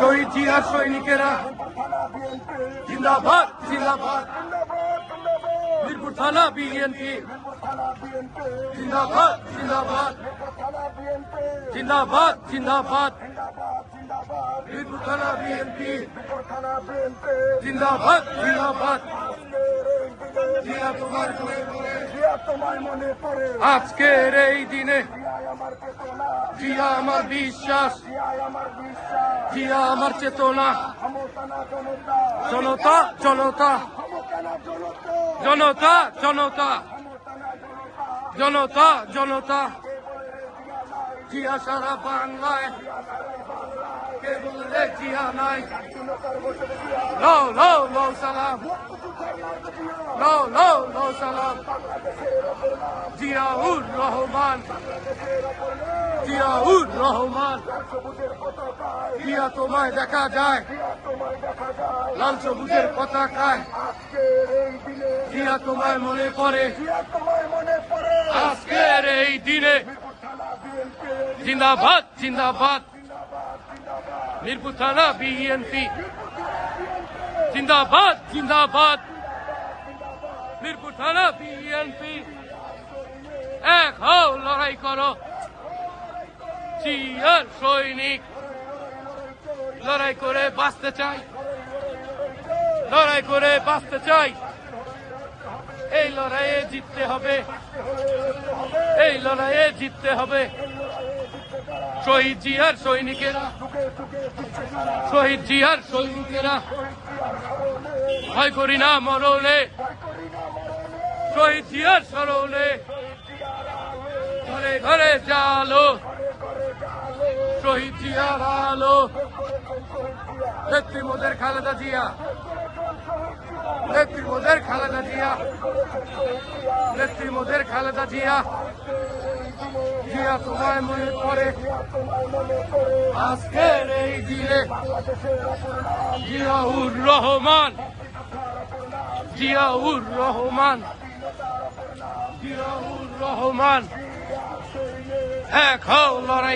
শহীদ জিয়ার সৈনিকেরা জিন্দাবাদ জিন্দাবাদ। মিরপুর থানা বিএনপি জিন্দাবাদ জিন্দাবাদ জিন্দাবাদ জিন্দাবাদ। মিরপুর থানা বিএনপি জিন্দাবাদ জিন্দাবাদ। জিয়া তোমার মনে পড়ে আজকের এই দিনে, জিয়া আমার বিশ্বাস, জিয়া আমার চেতনা। জনতা জনতা জনতা জনতা জনতা জনতা। জিয়া সারা বাংলায়, কে বললে জিয়া নাই? লো লো লো সালাম, লো লো লো সালাম। জিয়াউর রহমান, জিয়াউর রহমান। জিয়া তোমায় দেখা যায় লাল সবুজের পতাকায়, জিয়া তোমায় মনে পড়ে আজকের এই দিনে। জিন্দাবাদ জিন্দাবাদ। মিরপুর থানা বিএনপি জিন্দাবাদ জিন্দাবাদ। মিরপুর থানা বিএনপি এক হও, লড়াই করো। জিয়ার সৈনিক লড়াই করে বাঁচতে চাই, লড়াই করে বাঁচতে চাই। এই লড়াইয়ে জিততে হবে, এই লড়াইয়ে জিততে হবে। শহীদ জিয়ার সৈনিকেরা, শহীদ জিয়ার সৈনিকেরা ভয় করি না মরলে, শহীদ জিয়ার স্মরণে ঘরে ঘরে জালো, শহীদ জিয়ার আলো। নেত্রী মোদের খালেদা জিয়া, নেত্রী মোদের খালেদা জিয়া, নেত্রী মোদের খালেদা জিয়া। জিয়া তোমায় মনে পড়ে আজকের এই দিনে। জিয়াউর রহমান, জিয়াউর রহমান, জিয়াউর রহমান। এক হও, লড়াই